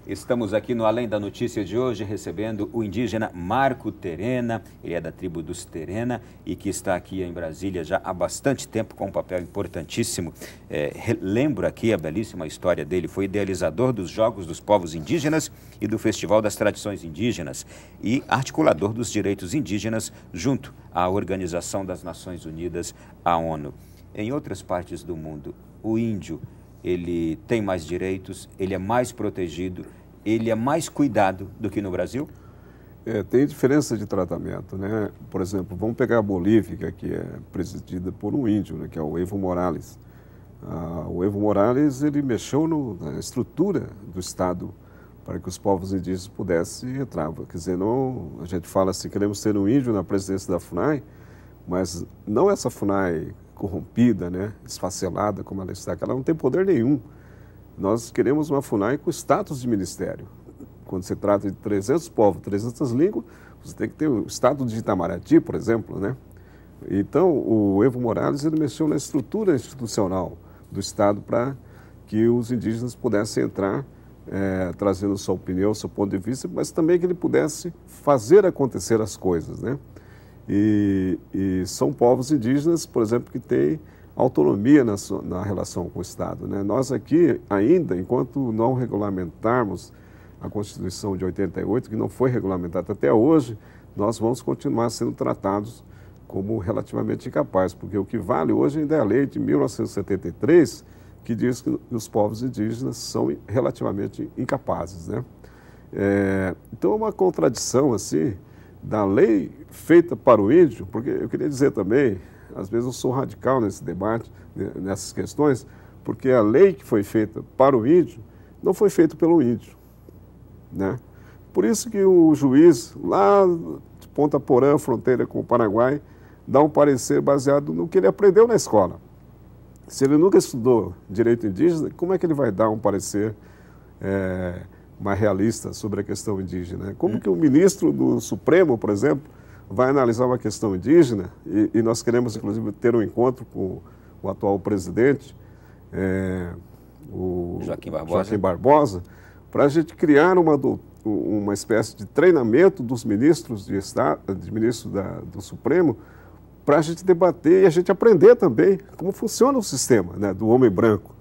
Estamos aqui no Além da Notícia de hoje recebendo o indígena Marco Terena, ele é da tribo dos Terena e que está aqui em Brasília já há bastante tempo com um papel importantíssimo. Lembro aqui a belíssima história dele, foi idealizador dos Jogos dos Povos Indígenas e do Festival das Tradições Indígenas e articulador dos direitos indígenas junto à Organização das Nações Unidas, a ONU. Em outras partes do mundo, o índio, ele tem mais direitos, ele é mais protegido, ele é mais cuidado do que no Brasil? Tem diferença de tratamento, né? Por exemplo, vamos pegar a Bolívia, que é presidida por um índio, né, que é o Evo Morales. O Evo Morales, ele mexeu na estrutura do Estado para que os povos indígenas pudessem entrar. Quer dizer, não, a gente fala assim, queremos ter um índio na presidência da FUNAI, mas não essa FUNAI corrompida, né, esfacelada como ela está, que ela não tem poder nenhum. Nós queremos uma FUNAI com status de ministério. Quando se trata de 300 povos, 300 línguas, você tem que ter o status de Itamaraty, por exemplo, né? Então, o Evo Morales, ele mexeu na estrutura institucional do Estado para que os indígenas pudessem entrar, trazendo sua opinião, seu ponto de vista, mas também que ele pudesse fazer acontecer as coisas, né? E são povos indígenas, por exemplo, que têm autonomia na relação com o Estado, né? Nós aqui, ainda, enquanto não regulamentarmos a Constituição de 88, que não foi regulamentada até hoje, nós vamos continuar sendo tratados como relativamente incapazes, porque o que vale hoje ainda é a lei de 1973, que diz que os povos indígenas são relativamente incapazes, né? Então é uma contradição, assim, da lei feita para o índio, porque eu queria dizer também, às vezes eu sou radical nesse debate, nessas questões, porque a lei que foi feita para o índio não foi feita pelo índio, né? Por isso que o juiz, lá de Ponta Porã, fronteira com o Paraguai, dá um parecer baseado no que ele aprendeu na escola. Se ele nunca estudou direito indígena, como é que ele vai dar um parecer mais realista sobre a questão indígena? Como que o ministro do Supremo, por exemplo, vai analisar uma questão indígena, e nós queremos, inclusive, ter um encontro com o atual presidente, o Joaquim Barbosa, para a gente criar uma espécie de treinamento dos ministros de Estado, do Supremo, para a gente debater e a gente aprender também como funciona o sistema, né, do homem branco,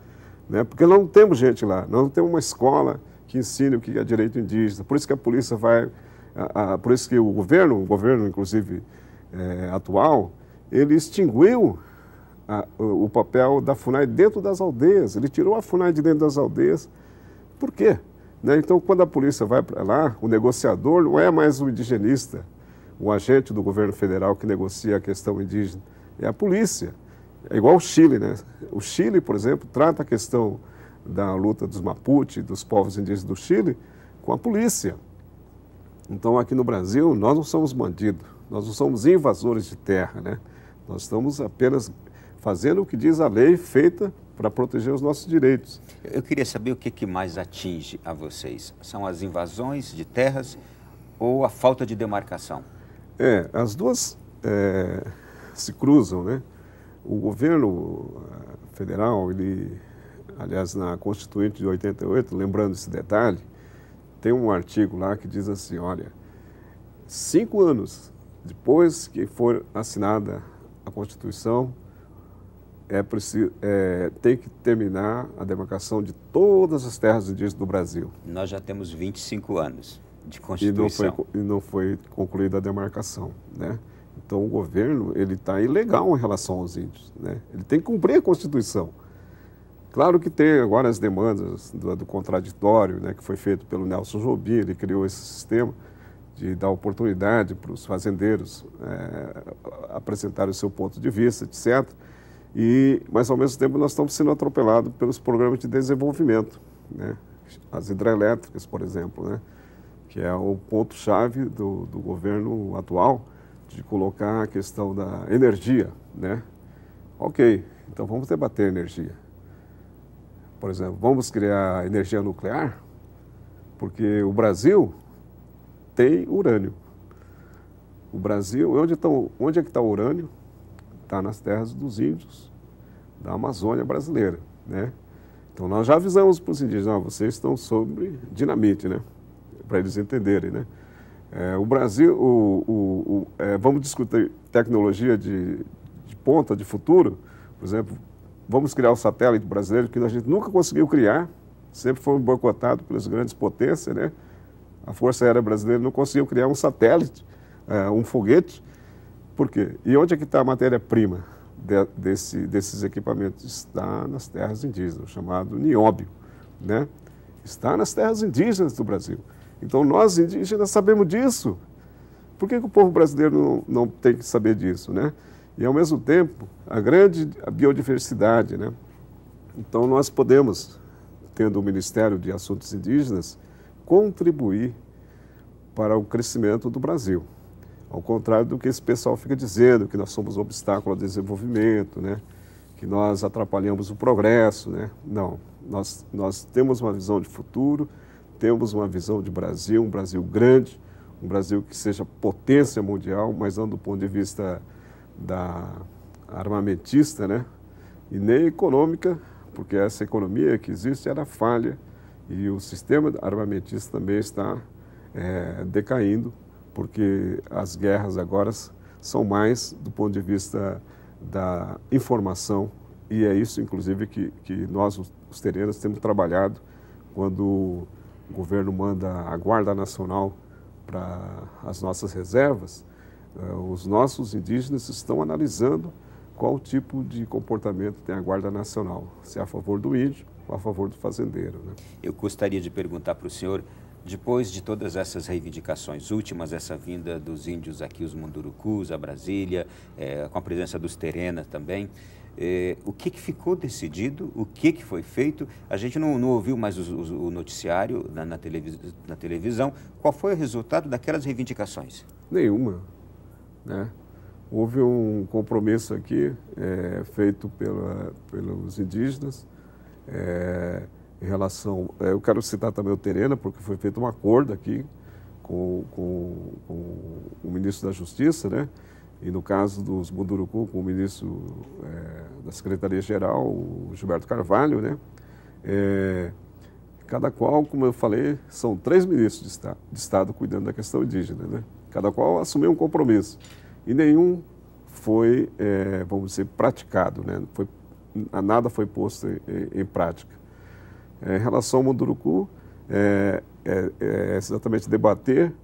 né? Porque nós não temos gente lá, nós não temos uma escola que ensine o que é direito indígena, por isso que a polícia vai, por isso que o governo inclusive atual, ele extinguiu o papel da FUNAI dentro das aldeias, ele tirou a FUNAI de dentro das aldeias. Por quê? Né? Então, quando a polícia vai para lá, o negociador não é mais o indigenista, o agente do governo federal que negocia a questão indígena, é a polícia. É igual o Chile, né? O Chile, por exemplo, trata a questão da luta dos Mapuche, dos povos indígenas do Chile, com a polícia. Então, aqui no Brasil, nós não somos bandidos, nós não somos invasores de terra, né? Nós estamos apenas fazendo o que diz a lei feita para proteger os nossos direitos. Eu queria saber o que mais atinge a vocês. São as invasões de terras ou a falta de demarcação? As duas se cruzam, né? O governo federal, aliás, na Constituinte de 88, lembrando esse detalhe, tem um artigo lá que diz assim, olha, 5 anos depois que for assinada a Constituição, tem que terminar a demarcação de todas as terras indígenas do Brasil. Nós já temos 25 anos de Constituição. E não foi concluída a demarcação, né? Então o governo, ele está ilegal em relação aos índios, né? Ele tem que cumprir a Constituição. Claro que tem agora as demandas do contraditório, né, que foi feito pelo Nelson Jobim, ele criou esse sistema de dar oportunidade para os fazendeiros apresentarem o seu ponto de vista, etc. Mas, ao mesmo tempo, nós estamos sendo atropelados pelos programas de desenvolvimento, né? As hidrelétricas, por exemplo, né? Que é o ponto-chave do governo atual de colocar a questão da energia, né? Ok, então vamos debater energia. Por exemplo, vamos criar energia nuclear, porque o Brasil tem urânio. O Brasil, onde é que está o urânio? Está nas terras dos índios da Amazônia brasileira, né? Então nós já avisamos para os indígenas, vocês estão sobre dinamite, né? Para eles entenderem, né? O Brasil, vamos discutir tecnologia de ponta, de futuro, por exemplo, vamos criar o satélite brasileiro que a gente nunca conseguiu criar, sempre foi boicotado pelas grandes potências, né? A Força Aérea Brasileira não conseguiu criar um satélite, um foguete. Por quê? E onde é que está a matéria-prima desses equipamentos? Está nas terras indígenas, chamado nióbio, né? Está nas terras indígenas do Brasil. Então, nós indígenas sabemos disso. Por que o povo brasileiro não tem que saber disso, né? E, ao mesmo tempo, a biodiversidade, né? Então, nós podemos, tendo o Ministério de Assuntos Indígenas, contribuir para o crescimento do Brasil. Ao contrário do que esse pessoal fica dizendo, que nós somos um obstáculo ao desenvolvimento, né? Que nós atrapalhamos o progresso, né? Não, nós temos uma visão de futuro, temos uma visão de Brasil, um Brasil grande, um Brasil que seja potência mundial, mas não do ponto de vista da armamentista, né? E nem econômica, porque essa economia que existe era falha e o sistema armamentista também está decaindo, porque as guerras agora são mais do ponto de vista da informação e é isso, inclusive, que nós, os terenos, temos trabalhado quando o governo manda a Guarda Nacional para as nossas reservas. Os nossos indígenas estão analisando qual tipo de comportamento tem a Guarda Nacional, se é a favor do índio ou a favor do fazendeiro, né? Eu gostaria de perguntar para o senhor, depois de todas essas reivindicações últimas, essa vinda dos índios aqui, os Mundurucus, a Brasília, com a presença dos Terena também, o que ficou decidido, o que foi feito? A gente não ouviu mais o noticiário na televisão. Qual foi o resultado daquelas reivindicações? Nenhuma, né? Houve um compromisso aqui feito pelos indígenas em relação... eu quero citar também o Terena, porque foi feito um acordo aqui com o ministro da Justiça, né? E no caso dos Munduruku, com o ministro da Secretaria-Geral, o Gilberto Carvalho, né? Cada qual, como eu falei, são 3 ministros de Estado cuidando da questão indígena, né? Cada qual assumiu um compromisso. E nenhum foi, vamos dizer, praticado, né? Nada foi posto em prática. Em relação ao Munduruku, exatamente debater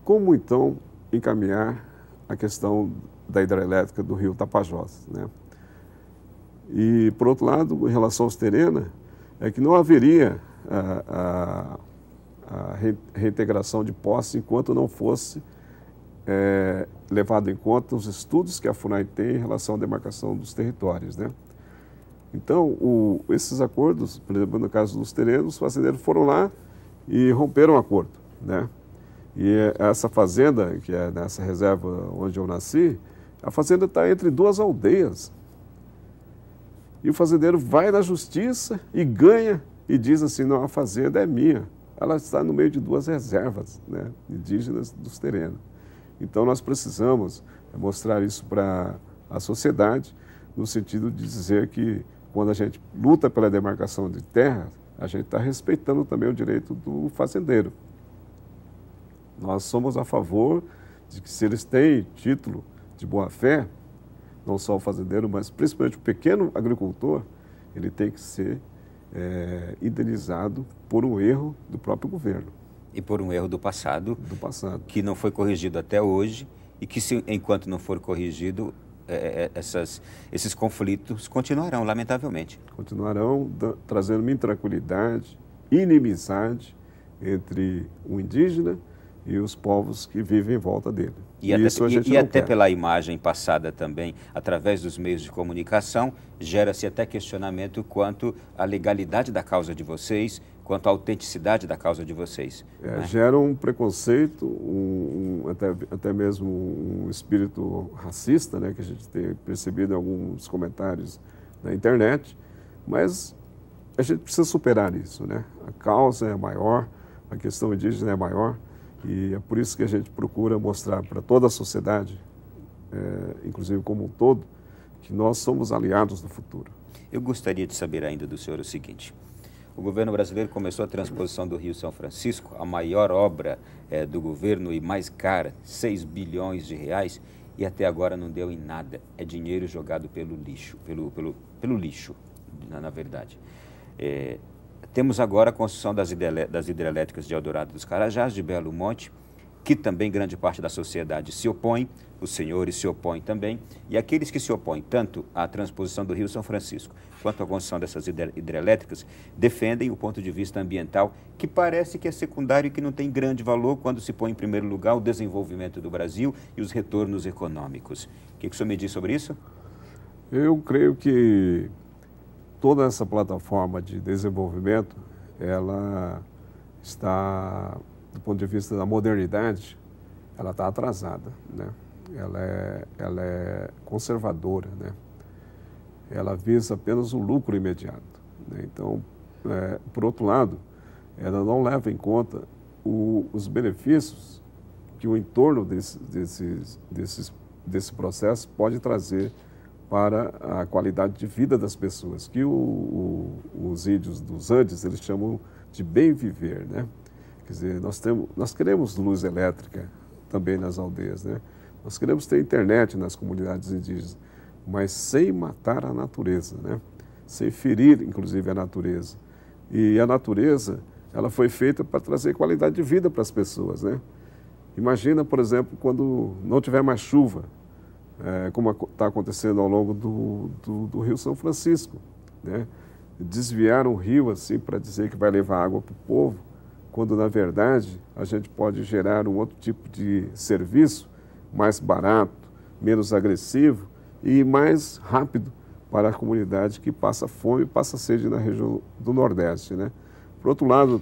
como, então, encaminhar a questão da hidrelétrica do rio Tapajós, né? E, por outro lado, em relação aos Terena, é que não haveria a reintegração de posse enquanto não fosse levado em conta os estudos que a FUNAI tem em relação à demarcação dos territórios, né? Então, esses acordos, por exemplo, no caso dos Terenos, os fazendeiros foram lá e romperam o acordo, né? E essa fazenda, que é nessa reserva onde eu nasci, a fazenda está entre 2 aldeias. E o fazendeiro vai na justiça e ganha e diz assim, não, a fazenda é minha. Ela está no meio de 2 reservas, né, indígenas dos Terenos. Então nós precisamos mostrar isso para a sociedade, no sentido de dizer que quando a gente luta pela demarcação de terra, a gente está respeitando também o direito do fazendeiro. Nós somos a favor de que se eles têm título de boa-fé, não só o fazendeiro, mas principalmente o pequeno agricultor, ele tem que ser indenizado por um erro do próprio governo. E por um erro do passado. Do passado. Que não foi corrigido até hoje e que, enquanto não for corrigido, esses conflitos continuarão, lamentavelmente. Continuarão trazendo intranquilidade, inimizade entre o indígena e os povos que vivem em volta dele. E até pela imagem passada também, através dos meios de comunicação, gera-se até questionamento quanto à legalidade da causa de vocês, quanto à autenticidade da causa de vocês. Gera um preconceito, até mesmo um espírito racista, né, que a gente tem percebido em alguns comentários na internet, mas a gente precisa superar isso, né? A causa é maior, a questão indígena é maior, e é por isso que a gente procura mostrar para toda a sociedade, inclusive como um todo, que nós somos aliados do futuro. Eu gostaria de saber ainda do senhor o seguinte: o governo brasileiro começou a transposição do Rio São Francisco, a maior obra do governo e mais cara, 6 bilhões de reais, e até agora não deu em nada. É dinheiro jogado pelo lixo, pelo lixo, na verdade. Temos agora a construção das hidrelétricas de Eldorado dos Carajás, de Belo Monte, que também grande parte da sociedade se opõe, os senhores se opõem também, e aqueles que se opõem tanto à transposição do Rio São Francisco quanto à construção dessas hidrelétricas defendem o ponto de vista ambiental, que parece que é secundário e que não tem grande valor quando se põe em primeiro lugar o desenvolvimento do Brasil e os retornos econômicos. O que o senhor me diz sobre isso? Eu creio que toda essa plataforma de desenvolvimento, ela está, do ponto de vista da modernidade, ela está atrasada, né? Ela é conservadora, né? Ela visa apenas o lucro imediato, né? Então, por outro lado, ela não leva em conta os benefícios que o entorno desse processo pode trazer para a qualidade de vida das pessoas, que os índios dos Andes, eles chamam de bem viver, né? Quer dizer, nós queremos luz elétrica também nas aldeias, né? Nós queremos ter internet nas comunidades indígenas, mas sem matar a natureza, né? Sem ferir, inclusive, a natureza. E a natureza, ela foi feita para trazer qualidade de vida para as pessoas, né? Imagina, por exemplo, quando não tiver mais chuva, como está acontecendo ao longo do Rio São Francisco, né? Desviar um rio assim para dizer que vai levar água para o povo, quando na verdade a gente pode gerar um outro tipo de serviço mais barato, menos agressivo e mais rápido para a comunidade que passa fome e passa sede na região do Nordeste, né? Por outro lado,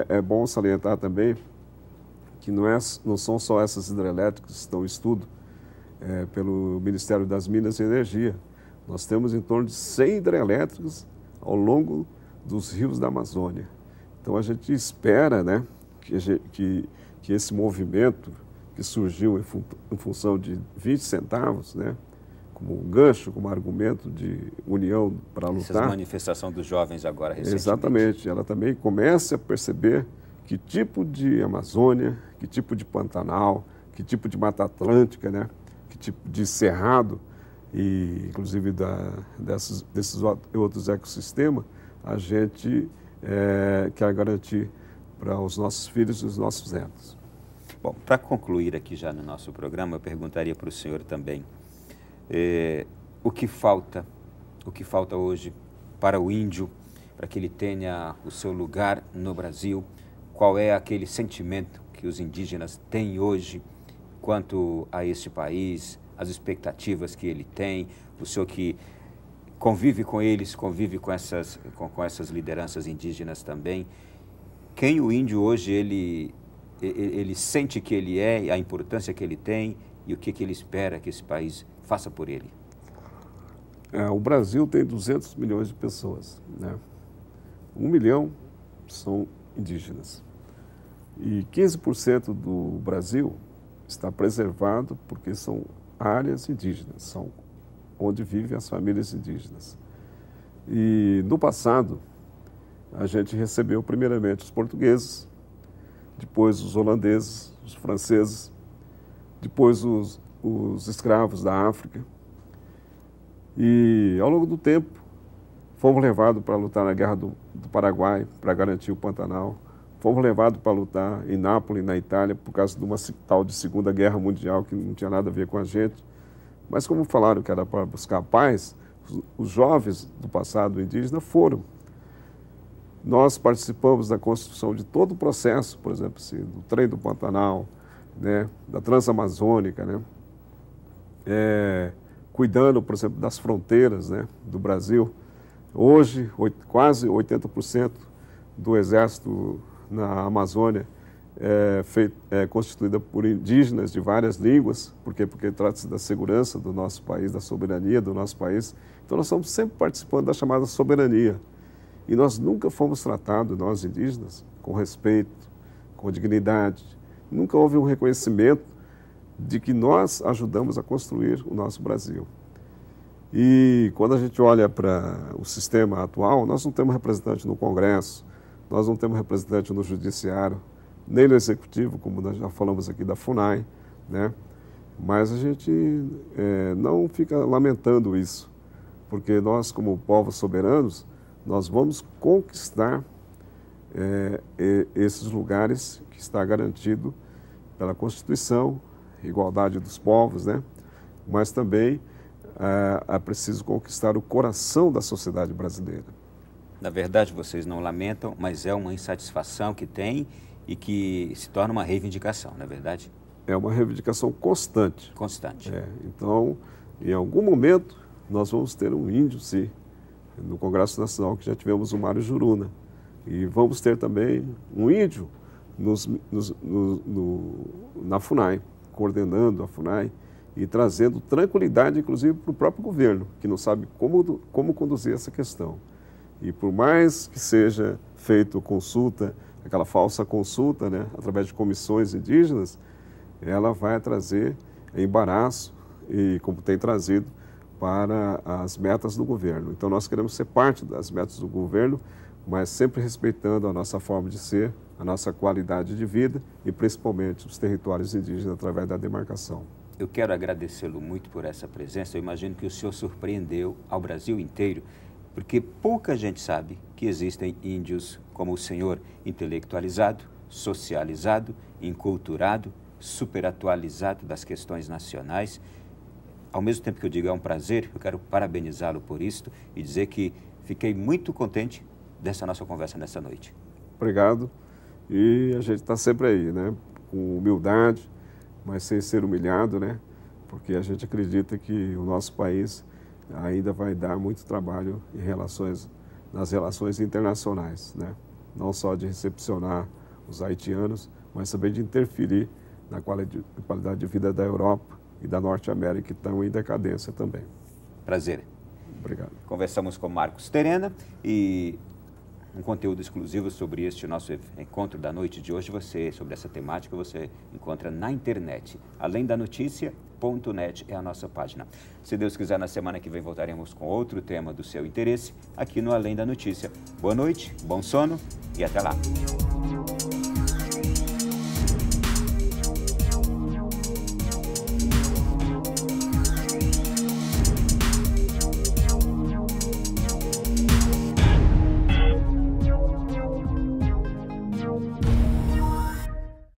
é bom salientar também que não são só essas hidrelétricas que estão em estudo pelo Ministério das Minas e Energia. Nós temos em torno de 100 hidrelétricas ao longo dos rios da Amazônia. Então a gente espera, né, que esse movimento que surgiu em função de 20 centavos, né, como um gancho, como argumento de união para lutar. Essa manifestação dos jovens agora recentemente. Exatamente, ela também começa a perceber que tipo de Amazônia, que tipo de Pantanal, que tipo de Mata Atlântica, né, que tipo de cerrado, e inclusive desses outros ecossistemas, a gente quer garantir para os nossos filhos e os nossos netos. Bom, para concluir aqui já no nosso programa, eu perguntaria para o senhor também o que falta hoje para o índio, para que ele tenha o seu lugar no Brasil. Qual é aquele sentimento que os indígenas têm hoje quanto a este país, as expectativas que ele tem, o senhor que convive com eles, convive com essas lideranças indígenas também. Quem o índio hoje, ele sente que ele é, a importância que ele tem e o que ele espera que esse país faça por ele? O Brasil tem 200 milhões de pessoas, né? 1 milhão são indígenas. E 15% do Brasil está preservado porque são áreas indígenas, são onde vivem as famílias indígenas. E no passado, a gente recebeu primeiramente os portugueses, depois os holandeses, os franceses, depois os escravos da África. E ao longo do tempo, fomos levados para lutar na Guerra do Paraguai, para garantir o Pantanal. Fomos levados para lutar em Nápoles, na Itália, por causa de uma tal de Segunda Guerra Mundial, que não tinha nada a ver com a gente. Mas como falaram que era para buscar paz, os jovens do passado indígena foram. Nós participamos da construção de todo o processo, por exemplo, assim, do trem do Pantanal, né, da Transamazônica, né, cuidando, por exemplo, das fronteiras, né, do Brasil. Hoje, quase 80% do exército na Amazônia é constituída por indígenas de várias línguas, porque trata-se da segurança do nosso país, da soberania do nosso país. Então nós estamos sempre participando da chamada soberania. E nós nunca fomos tratados, nós indígenas, com respeito, com dignidade. Nunca houve um reconhecimento de que nós ajudamos a construir o nosso Brasil. E quando a gente olha para o sistema atual, nós não temos representante no Congresso, nós não temos representante no Judiciário, nem no Executivo, como nós já falamos aqui da FUNAI, né? Mas a gente não fica lamentando isso, porque nós, como povos soberanos, nós vamos conquistar esses lugares que está garantido pela Constituição, igualdade dos povos, né? Mas também é preciso conquistar o coração da sociedade brasileira. Na verdade, vocês não lamentam, mas é uma insatisfação que tem e que se torna uma reivindicação, não é verdade? É uma reivindicação constante. Constante. Então, em algum momento, nós vamos ter um índio, sim, no Congresso Nacional, que já tivemos o Mário Juruna. E vamos ter também um índio na FUNAI, coordenando a FUNAI e trazendo tranquilidade, inclusive, para o próprio governo, que não sabe como conduzir essa questão. E por mais que seja feito consulta, aquela falsa consulta, né, através de comissões indígenas, ela vai trazer embaraço, e como tem trazido, para as metas do governo. Então nós queremos ser parte das metas do governo, mas sempre respeitando a nossa forma de ser, a nossa qualidade de vida e principalmente os territórios indígenas através da demarcação. Eu quero agradecê-lo muito por essa presença. Eu imagino que o senhor surpreendeu ao Brasil inteiro, porque pouca gente sabe que existem índios como o senhor, intelectualizado, socializado, enculturado, superatualizado das questões nacionais. Ao mesmo tempo que eu digo é um prazer, eu quero parabenizá-lo por isto e dizer que fiquei muito contente dessa nossa conversa nessa noite. Obrigado. E a gente está sempre aí, né? Com humildade, mas sem ser humilhado, né? Porque a gente acredita que o nosso país ainda vai dar muito trabalho nas relações internacionais, né? Não só de recepcionar os haitianos, mas também de interferir na qualidade de vida da Europa e da Norte América, que estão em decadência também. Prazer. Obrigado. Conversamos com Marcos Terena e um conteúdo exclusivo sobre este nosso encontro da noite de hoje, sobre essa temática, você encontra na internet. Além da notícia.net é a nossa página. Se Deus quiser, na semana que vem voltaremos com outro tema do seu interesse aqui no Além da Notícia. Boa noite, bom sono e até lá.